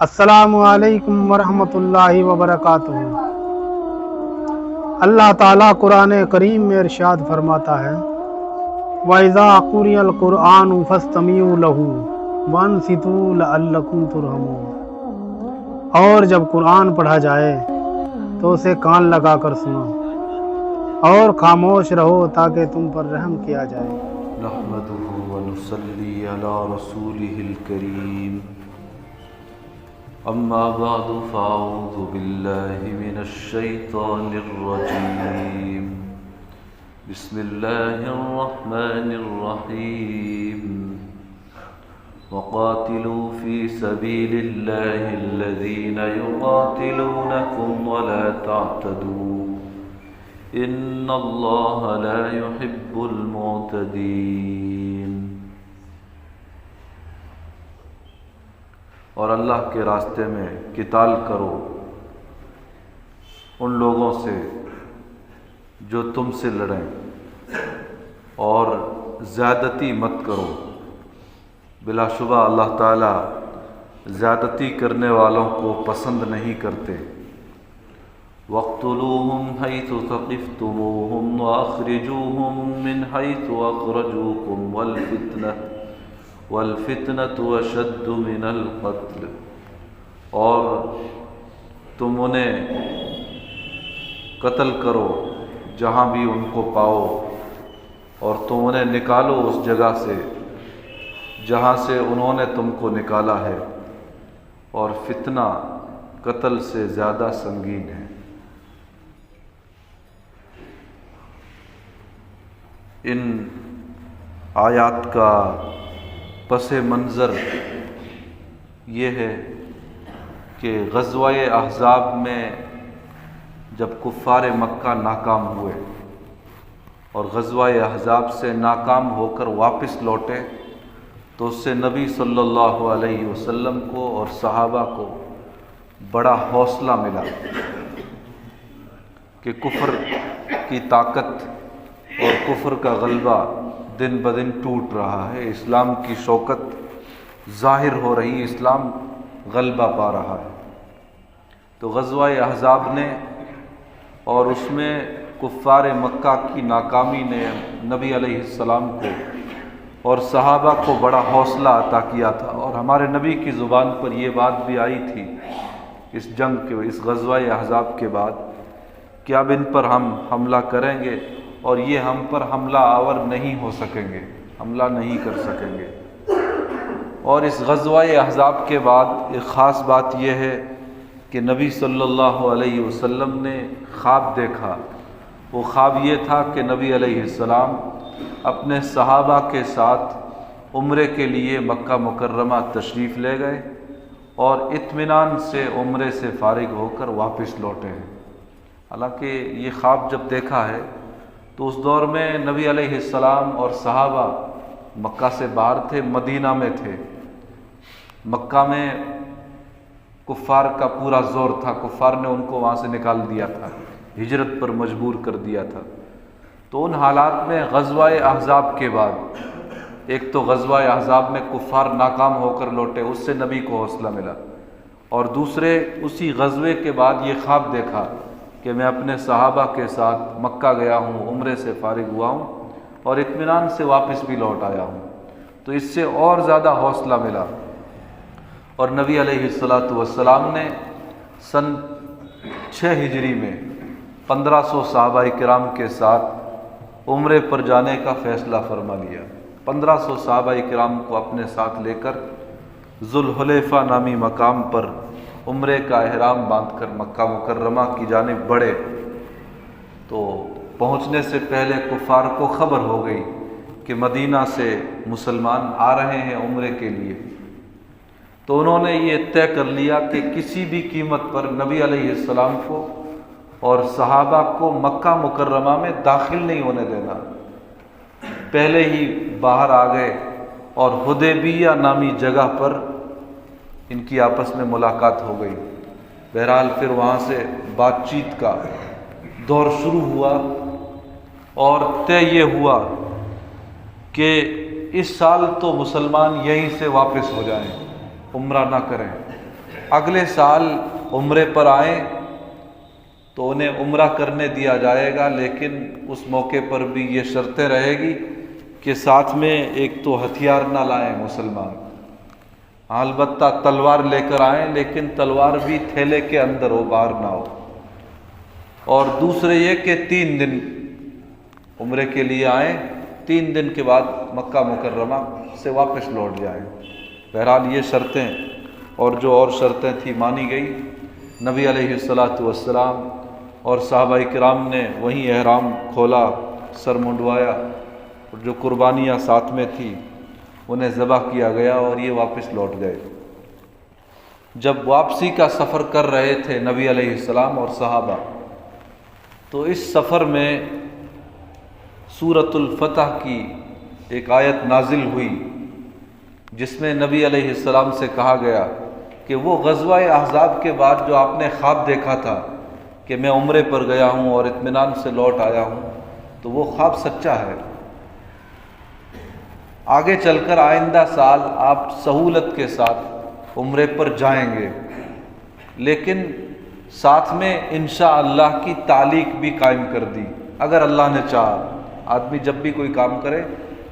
السلام علیکم ورحمۃ اللہ وبرکاتہ۔ اللہ تعالیٰ قرآن کریم میں ارشاد فرماتا ہے وَإِذَا قُرِئَ الْقُرْآنُ فَاسْتَمِعُوا لَهُ وَأَنصِتُوا لَعَلَّكُمْ تُرْحَمُونَ، اور جب قرآن پڑھا جائے تو اسے کان لگا کر سنو اور خاموش رہو تاکہ تم پر رحم کیا جائے۔ نحمده ونصلي على رسوله الكريم، اما بعد فاعوذ بالله من الشيطان الرجيم، بسم الله الرحمن الرحيم، وقاتلوا في سبيل الله الذين يقاتلونكم ولا تعتدوا ان الله لا يحب المعتدين۔ اور اللہ کے راستے میں قتال کرو ان لوگوں سے جو تم سے لڑیں، اور زیادتی مت کرو، بلا شبہ اللہ تعالیٰ زیادتی کرنے والوں کو پسند نہیں کرتے۔ وَاقْتُلُوهُمْ حَيْثُ ثَقِفْتُمُوهُمْ وَأَخْرِجُوهُمْ مِنْ حَيْثُ أَخْرَجُوكُمْ وَالْفِتْنَةُ أَشَدُّ مِنَ الْقَتْلِ، اور تم انہیں قتل کرو جہاں بھی ان کو پاؤ، اور تم انہیں نکالو اس جگہ سے جہاں سے انہوں نے تم کو نکالا ہے، اور فتنہ قتل سے زیادہ سنگین ہے۔ ان آیات کا پس منظر یہ ہے کہ غزوہ احزاب میں جب کفار مکہ ناکام ہوئے اور غزوہ احزاب سے ناکام ہو کر واپس لوٹے، تو اس سے نبی صلی اللہ علیہ وسلم کو اور صحابہ کو بڑا حوصلہ ملا کہ کفر کی طاقت اور کفر کا غلبہ دن بدن ٹوٹ رہا ہے، اسلام کی شوکت ظاہر ہو رہی ہے، اسلام غلبہ پا رہا ہے۔ تو غزوہ احزاب نے اور اس میں کفار مکہ کی ناکامی نے نبی علیہ السلام کو اور صحابہ کو بڑا حوصلہ عطا کیا تھا، اور ہمارے نبی کی زبان پر یہ بات بھی آئی تھی اس جنگ کے، اس غزوہ احزاب کے بعد، کہ اب ان پر ہم حملہ کریں گے اور یہ ہم پر حملہ آور نہیں ہو سکیں گے، حملہ نہیں کر سکیں گے۔ اور اس غزوہ احزاب کے بعد ایک خاص بات یہ ہے کہ نبی صلی اللہ علیہ وسلم نے خواب دیکھا۔ وہ خواب یہ تھا کہ نبی علیہ السلام اپنے صحابہ کے ساتھ عمرے کے لیے مکہ مکرمہ تشریف لے گئے اور اطمینان سے عمرے سے فارغ ہو کر واپس لوٹے ہیں۔ حالانکہ یہ خواب جب دیکھا ہے تو اس دور میں نبی علیہ السلام اور صحابہ مکہ سے باہر تھے، مدینہ میں تھے۔ مکہ میں کفار کا پورا زور تھا، کفار نے ان کو وہاں سے نکال دیا تھا، ہجرت پر مجبور کر دیا تھا۔ تو ان حالات میں غزوہ احزاب کے بعد، ایک تو غزوہ احزاب میں کفار ناکام ہو کر لوٹے، اس سے نبی کو حوصلہ ملا، اور دوسرے اسی غزوے کے بعد یہ خواب دیکھا کہ میں اپنے صحابہ کے ساتھ مکہ گیا ہوں، عمرے سے فارغ ہوا ہوں اور اطمینان سے واپس بھی لوٹ آیا ہوں، تو اس سے اور زیادہ حوصلہ ملا۔ اور نبی علیہ السلام نے سن 6 ہجری میں 1500 صحابہ کرام کے ساتھ عمرے پر جانے کا فیصلہ فرما لیا۔ 1500 صحابہ کرام کو اپنے ساتھ لے کر ذوالحلیفہ نامی مقام پر عمرے کا احرام باندھ کر مکہ مکرمہ کی جانب بڑھے۔ تو پہنچنے سے پہلے کفار کو خبر ہو گئی کہ مدینہ سے مسلمان آ رہے ہیں عمرے کے لیے، تو انہوں نے یہ طے کر لیا کہ کسی بھی قیمت پر نبی علیہ السلام کو اور صحابہ کو مکہ مکرمہ میں داخل نہیں ہونے دینا۔ پہلے ہی باہر آ گئے اور حدیبیہ نامی جگہ پر ان کی آپس میں ملاقات ہو گئی۔ بہرحال پھر وہاں سے بات چیت کا دور شروع ہوا اور طے یہ ہوا کہ اس سال تو مسلمان یہیں سے واپس ہو جائیں، عمرہ نہ کریں، اگلے سال عمرے پر آئیں تو انہیں عمرہ کرنے دیا جائے گا، لیکن اس موقع پر بھی یہ شرطیں رہے گی کہ ساتھ میں ایک تو ہتھیار نہ لائیں مسلمان، البتہ تلوار لے کر آئیں، لیکن تلوار بھی تھیلے کے اندر ہو، باہر نہ ہو۔ اور دوسرے یہ کہ 3 دن عمرے کے لیے آئیں، 3 دن کے بعد مکہ مکرمہ سے واپس لوٹ جائیں۔ بہرحال یہ شرطیں اور جو اور شرطیں تھیں مانی گئی۔ نبی علیہ السلام اور صحابہ کرام نے وہیں احرام کھولا، سر منڈوایا، اور جو قربانیاں ساتھ میں تھی انہیں ذبح کیا گیا اور یہ واپس لوٹ گئے۔ جب واپسی کا سفر کر رہے تھے نبی علیہ السلام اور صحابہ، تو اس سفر میں سورۃ الفتح کی ایک آیت نازل ہوئی، جس میں نبی علیہ السلام سے کہا گیا کہ وہ غزوہ احزاب کے بعد جو آپ نے خواب دیکھا تھا کہ میں عمرے پر گیا ہوں اور اطمینان سے لوٹ آیا ہوں، تو وہ خواب سچا ہے۔ آگے چل کر آئندہ سال آپ سہولت کے ساتھ عمرے پر جائیں گے، لیکن ساتھ میں انشاءاللہ کی تعلیق بھی قائم کر دی۔ اگر اللہ نے چاہا، آدمی جب بھی کوئی کام کرے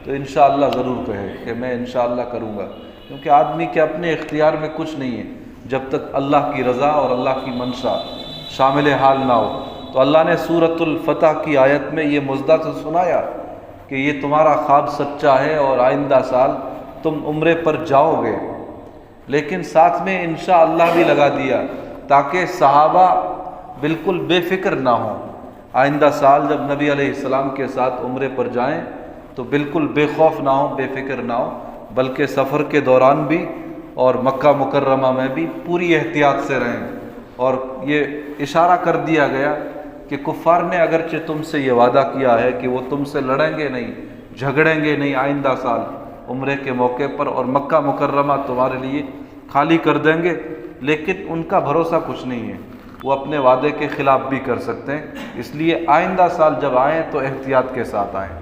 تو انشاءاللہ ضرور کہے کہ میں انشاءاللہ کروں گا، کیونکہ آدمی کے اپنے اختیار میں کچھ نہیں ہے جب تک اللہ کی رضا اور اللہ کی منشا شامل حال نہ ہو۔ تو اللہ نے سورۃ الفتح کی آیت میں یہ مژدہ تو سنایا کہ یہ تمہارا خواب سچا ہے اور آئندہ سال تم عمرے پر جاؤ گے، لیکن ساتھ میں انشاءاللہ بھی لگا دیا تاکہ صحابہ بالکل بے فکر نہ ہوں۔ آئندہ سال جب نبی علیہ السلام کے ساتھ عمرے پر جائیں تو بالکل بے خوف نہ ہوں، بے فکر نہ ہوں، بلکہ سفر کے دوران بھی اور مکہ مکرمہ میں بھی پوری احتیاط سے رہیں۔ اور یہ اشارہ کر دیا گیا کہ کفار نے اگرچہ تم سے یہ وعدہ کیا ہے کہ وہ تم سے لڑیں گے نہیں، جھگڑیں گے نہیں آئندہ سال عمرے کے موقع پر، اور مکہ مکرمہ تمہارے لیے خالی کر دیں گے، لیکن ان کا بھروسہ کچھ نہیں ہے، وہ اپنے وعدے کے خلاف بھی کر سکتے ہیں۔ اس لیے آئندہ سال جب آئیں تو احتیاط کے ساتھ آئیں۔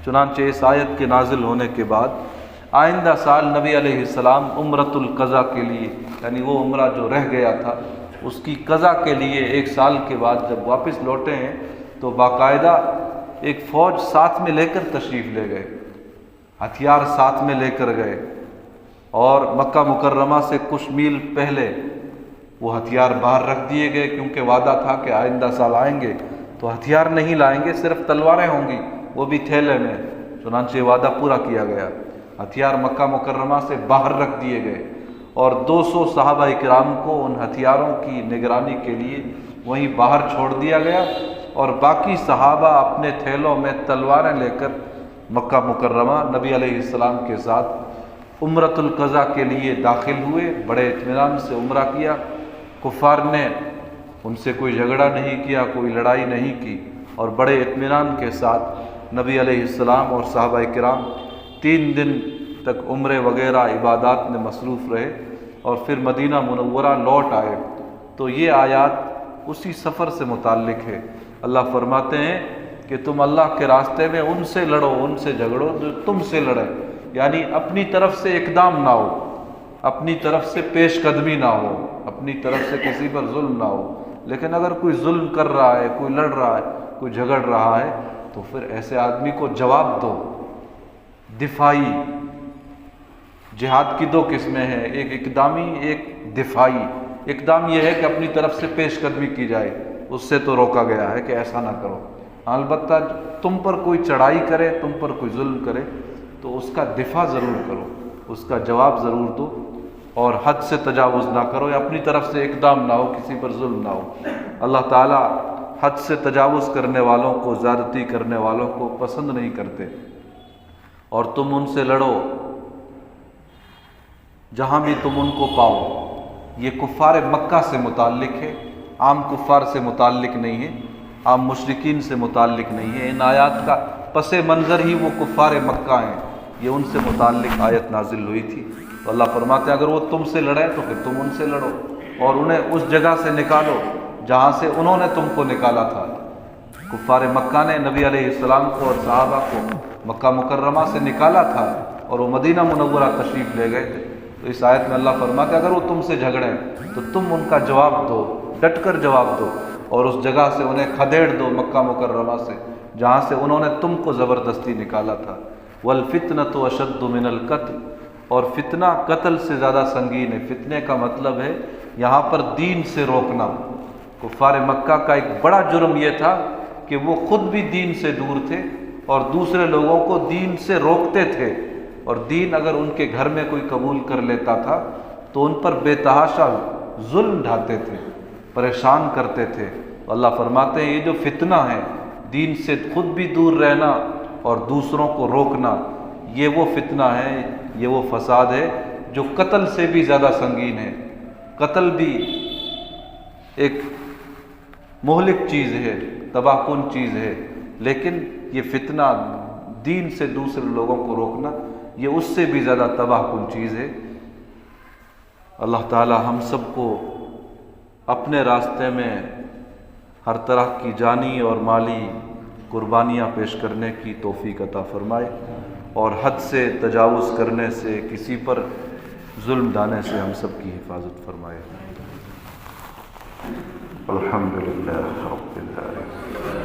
چنانچہ اس آیت کے نازل ہونے کے بعد آئندہ سال نبی علیہ السلام عمرۃ القضاء کے لیے، یعنی وہ عمرہ جو رہ گیا تھا اس کی قضا کے لیے 1 سال کے بعد جب واپس لوٹے ہیں تو باقاعدہ ایک فوج ساتھ میں لے کر تشریف لے گئے، ہتھیار ساتھ میں لے کر گئے، اور مکہ مکرمہ سے کچھ میل پہلے وہ ہتھیار باہر رکھ دیے گئے، کیونکہ وعدہ تھا کہ آئندہ سال آئیں گے تو ہتھیار نہیں لائیں گے، صرف تلواریں ہوں گی، وہ بھی تھیلے میں۔ چنانچہ وعدہ پورا کیا گیا، ہتھیار مکہ مکرمہ سے باہر رکھ دیے گئے، اور 200 صحابہ کرام کو ان ہتھیاروں کی نگرانی کے لیے وہیں باہر چھوڑ دیا گیا، اور باقی صحابہ اپنے تھیلوں میں تلواریں لے کر مکہ مکرمہ نبی علیہ السلام کے ساتھ عمرۃ القضاء کے لیے داخل ہوئے۔ بڑے اطمینان سے عمرہ کیا، کفار نے ان سے کوئی جھگڑا نہیں کیا، کوئی لڑائی نہیں کی، اور بڑے اطمینان کے ساتھ نبی علیہ السلام اور صحابہ کرام 3 دن تک عمرے وغیرہ عبادات میں مصروف رہے اور پھر مدینہ منورہ لوٹ آئے۔ تو یہ آیات اسی سفر سے متعلق ہے۔ اللہ فرماتے ہیں کہ تم اللہ کے راستے میں ان سے لڑو، ان سے جھگڑو جو تم سے لڑے، یعنی اپنی طرف سے اقدام نہ ہو، اپنی طرف سے پیش قدمی نہ ہو، اپنی طرف سے کسی پر ظلم نہ ہو۔ لیکن اگر کوئی ظلم کر رہا ہے، کوئی لڑ رہا ہے، کوئی جھگڑ رہا ہے، تو پھر ایسے آدمی کو جواب دو۔ دفاعی جہاد کی 2 قسمیں ہیں، ایک اقدامی، ایک دفاعی۔ اقدام یہ ہے کہ اپنی طرف سے پیش قدمی کی جائے، اس سے تو روکا گیا ہے کہ ایسا نہ کرو۔ البتہ تم پر کوئی چڑھائی کرے، تم پر کوئی ظلم کرے تو اس کا دفاع ضرور کرو، اس کا جواب ضرور دو، اور حد سے تجاوز نہ کرو، یا اپنی طرف سے اقدام نہ ہو، کسی پر ظلم نہ ہو۔ اللہ تعالیٰ حد سے تجاوز کرنے والوں کو، زیادتی کرنے والوں کو پسند نہیں کرتے۔ اور تم ان سے لڑو جہاں بھی تم ان کو پاؤ۔ یہ کفار مکہ سے متعلق ہے، عام کفار سے متعلق نہیں ہے، عام مشرکین سے متعلق نہیں ہے۔ ان آیات کا پس منظر ہی وہ کفار مکہ ہیں، یہ ان سے متعلق آیت نازل ہوئی تھی۔ تو اللہ فرماتے ہیں اگر وہ تم سے لڑے تو پھر تم ان سے لڑو، اور انہیں اس جگہ سے نکالو جہاں سے انہوں نے تم کو نکالا تھا۔ کفار مکہ نے نبی علیہ السلام کو اور صحابہ کو مکہ مکرمہ سے نکالا تھا، اور وہ مدینہ منورہ تشریف لے گئے تھے۔ تو تو اس آیت میں اللہ فرماتا ہے اگر وہ تم سے جھگڑیں تو تم ان کا جواب دو، ڈٹ کر جواب دو، اور اس جگہ سے انہیں کھدیڑ دو، مکہ مکرمہ سے جہاں سے انہوں نے تم کو زبردستی نکالا تھا۔ والفتنۃ اشد من القتل، اور فتنہ قتل سے زیادہ سنگین ہے۔ فتنے کا مطلب ہے یہاں پر دین سے روکنا۔ کفار مکہ کا ایک بڑا جرم یہ تھا کہ وہ خود بھی دین سے دور تھے اور دوسرے لوگوں کو دین سے روکتے تھے، اور دین اگر ان کے گھر میں کوئی قبول کر لیتا تھا تو ان پر بے تحاشا ظلم ڈھاتے تھے، پریشان کرتے تھے۔ اللہ فرماتے ہیں یہ جو فتنہ ہے، دین سے خود بھی دور رہنا اور دوسروں کو روکنا، یہ وہ فتنہ ہے، یہ وہ فساد ہے جو قتل سے بھی زیادہ سنگین ہے۔ قتل بھی ایک مہلک چیز ہے، تباہ کن چیز ہے، لیکن یہ فتنہ دین سے دوسرے لوگوں کو روکنا، یہ اس سے بھی زیادہ تباہ کن چیز ہے۔ اللہ تعالی ہم سب کو اپنے راستے میں ہر طرح کی جانی اور مالی قربانیاں پیش کرنے کی توفیق عطا فرمائے، اور حد سے تجاوز کرنے سے، کسی پر ظلم ڈھانے سے ہم سب کی حفاظت فرمائے۔ الحمدللہ رب العالمین۔